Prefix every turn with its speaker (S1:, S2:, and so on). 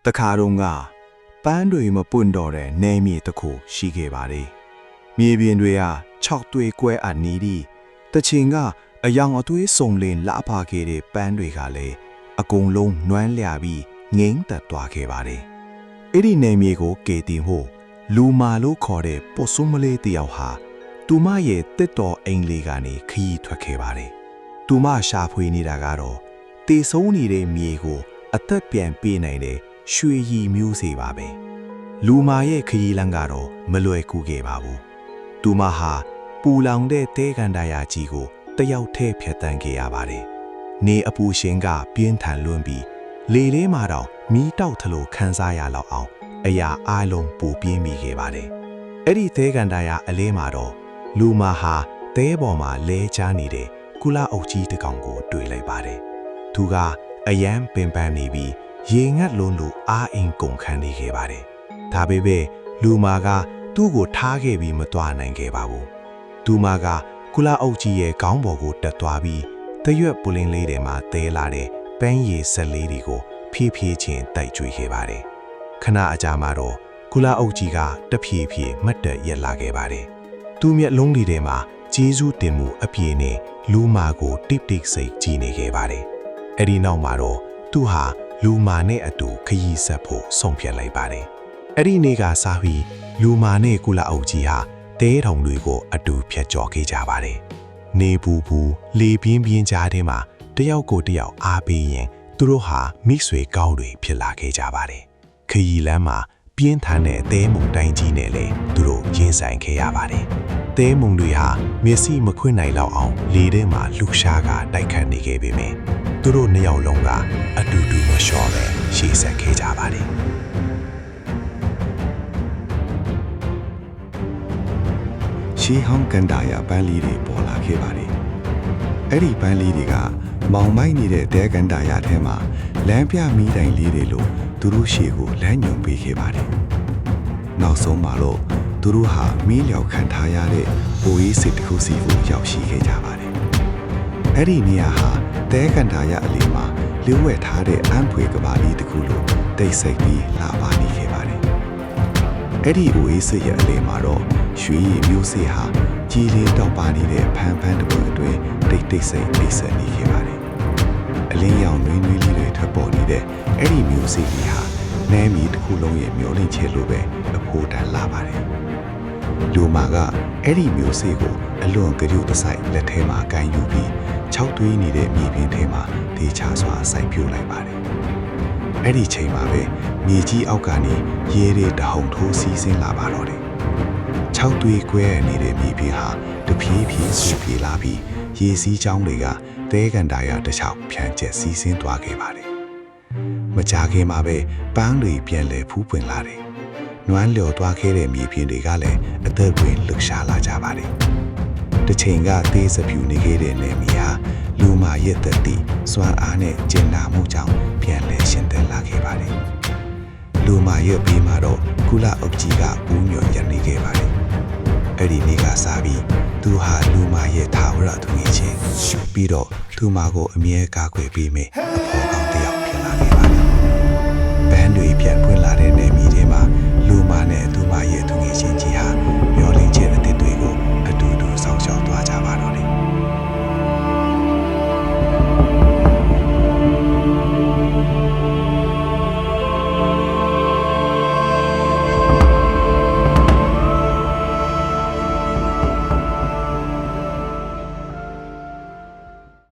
S1: တခါတော့ကပန်းတွေမပွင့်တော့တဲ့နေမြေတစ်ခုရှိခဲ့ပါတယ်မြေပြင်တွေကခြောက်တွေကွဲအပ်နေသည်တချင်ကအယောင်အသွေးစုံလင်လှပခဲ့တဲ့ပန်းတွေကလည်းအကုန်လုံးနွမ်းလျပြီးငိမ့်သက်သွားခဲ့ပါတယ်အဲ့ဒီနေမြေကိုကေတင်ဖို့လူမာလို့ခေါ်တဲ့ပိုစွန်းမလေးတယောက်ဟာသူမရဲ့တစ်တော်အိမ်လေးကနေခရီးထွက်ခဲ့ပါတယ်သူမရှာဖွေနေတာကတော့တေဆုံးနေတဲ့မြေကိုအသက်ပြန်ပေးနိုင်တဲ့ရွှေရည်မျိုးစေပါပဲလူမာရဲ့ခရီးလမ်းကတော့မလွယ်ကူခဲ့ပါဘူးသူမဟာပူလောင်တဲ့တဲကန်ဒါယာကြီးကိုတယောက်ထဲဖြတ်တန်းခဲ့ရပါတယ်နေအပူရှင်ကပြင်းထန်လွန်းပြီးလေလေးမှာတော့မီးတောက်ထလို့ခန်းစားရလောက်အောင်အရာအားလုံးပူပြင်းမိခဲ့ပါတယ်အဲ့ဒီတဲကန်ဒါယာအလေးမှာတော့လူမာဟာတဲပေါ်မှာလဲချနေတဲ့ကုလအုပ်ကြီးတစ်ကောင်ကိုတွေ့လိုက်ပါတယ်သူကအယမ်းပင်ပန်းနေပြီးရေငတ်လုံးလိုအားအင်ကုန်ခန်းနေခဲ့ပါတယ်ဒါပေမဲ့လူမာကသူ့ကိုထားခဲ့ပြီးမသွားနိုင်ခဲ့ပါဘူးသူမကကုလအုပ်ကြီးရဲ့ခေါင်းပေါ်ကိုတက်သွားပြီးတရွက်ပူလင်းလေးတွေမှာတဲလာတဲ့ပန်းရည်ဆက်လေးတွေကိုဖြည်းဖြည်းချင်းတိုက်ကြွေခဲ့ပါတယ်ခဏအကြာမှာတော့ကုလအုပ်ကြီးကတဖြည်းဖြည်းမတ်တက်ရက်လာခဲ့ပါတယ်သူ့မျက်လုံးတွေထဲမှာဂျေဇုတင်မှုအပြည့်နဲ့လူမာကိုတိတ်တိတ်စိတ်ကြည်နေခဲ့ပါတယ်အဲ့ဒီနောက်မှာတော့သူဟာလူမာနဲ့အတူခရီးဆက်ဖို့ဆုံးဖြတ်လိုက်ပါတယ်အဲ့ဒီနေ့ကစားပြီးလူမာနဲ့ကုလအုပ်ကြီးဟာတဲထုံတွေကိုအတူဖြတ်ကျော်ခဲ့ကြပါတယ်နေပူပူလေပြင်းပြင်းကြားထဲမှာတယောက်ကိုတယောက်အားပေးရင်သူတို့ဟာမိဆွေကောင်းတွေဖြစ်လာခဲ့ကြပါတယ်ခရီးလမ်းမှာပြင်းထန်တဲ့တဲမုန်တိုင်းကြီးနဲ့လည်းသူတို့ရင်ဆိုင်ခဲ့ရပါတယ်တဲမုန်တွေဟာမျက်စိမခွင့်နိုင်လောက်အောင်လေထဲမှာလှူရှားကတိုက်ခတ်နေခဲ့ပေမယ့်သူတို့နှစ်ယောက်လုံးကအတူတူမလျှော့ပဲရှေ့ဆက်ခဲ့ကြပါတယ်ရှီဟောင်းကန်ဒါယာပန်းလေးတွေပေါ်လာခဲ့ပါတယ်အဲ့ဒီပန်းလေးတွေကမောင်မိုက်နေတဲ့တဲကန်ဒါယာထဲမှာလမ်းပြမီးတိုင်လေးတွေလို့သူတို့ရှေ့ကိုလမ်းညွှန်ပေးခဲ့ပါတယ်နောက်ဆုံးမှာတော့သူတို့ဟာမီးလျောက်ခံထားရတဲ့အိုအေးစစ်တစ်ခုစီကိုရောက်ရှိခဲ့ကြပါတယ်အဲ့ဒီနေရာဟာတဲကန်ဒါယာအလီမှာလျှို့ဝှက်ထားတဲ့အံဖွေကဘာလေးတစ်ခုလို့တိတ်ဆိတ်ပြီးလာပါနေခဲ့ပါတယ်အဲ့ဒီအိုအေးစစ်ရဲ့အလီမှာတော့ရွှေရည်မျိုးစေ့ဟာကြီးလေးတောက်ပါနေတဲ့ဖန်ဖန်တပွေအတွင်းတိတ်တိတ်ဆိတ်အိပ်စက်နေခဲ့ပါတယ်အလင်းရောင်နွေးနွေးလေးတွေထွက်ပေါ်နေတဲ့အဲ့ဒီမျိုးစေ့ကြီးဟာနမ်းမီတစ်ခုလုံးရဲ့မျောလင့်ချက်လိုပဲအဖို့တန်လာပါတယ်လူမာကအဲ့ဒီမျိုးစေ့ကိုအလွန်ကြွတစိုက်လက်ထဲမှာကန်ယူပြီးခြောက်သွေးနေတဲ့မြေပြင်ထဲမှာဒေချစွာစိုက်ပြိုလိုက်ပါတယ်အဲ့ဒီချိန်မှာပဲမြေကြီးအောက်ကနေရေတွေတဟုန်ထိုးစီးဆင်းလာပါတော့တယ်ခြောက်သွေးကွဲနေတဲ့မြေပြင်ဟာတဖြည်းဖြည်းဆူပြေလာပြီးရေစီးချောင်းတွေကတဲကန်ဒါယာတစ်ချောင်းဖြန့်ကျက်စီးဆင်းသွားခဲ့ပါတယ်မကြာခင်မှာပဲပန်းတွေပြန်လဲဖူးပွင့်လာတယ်နွမ်းလျော်သွားခဲ့တဲ့မြေပြင်တွေကလည်းအသက်တွင်လှုပ်ရှားလာကြပါတယ်တစ်ချိန်ကသေးစပြူနေခဲ့တဲ့နေမီဟာလူမာရဲ့သက်တည်စွမ်းအားနဲ့ကျင်နာမှုကြောင့်ပြန်လဲရှင်သန်လာခဲ့ပါတယ်လူမာရဲ့ဘေးမှာတော့ကုလအုပ်ကြီးကဦးညွှန်ရနေခဲ့ပါတယ်အဲ့ဒီနေ့ကစပြီးသူဟာလူမာရဲ့ထာဝရသူငယ်ချင်းပြီးတော့သူမကိုအမြဲကာကွယ်ပေးမယ်အဖို့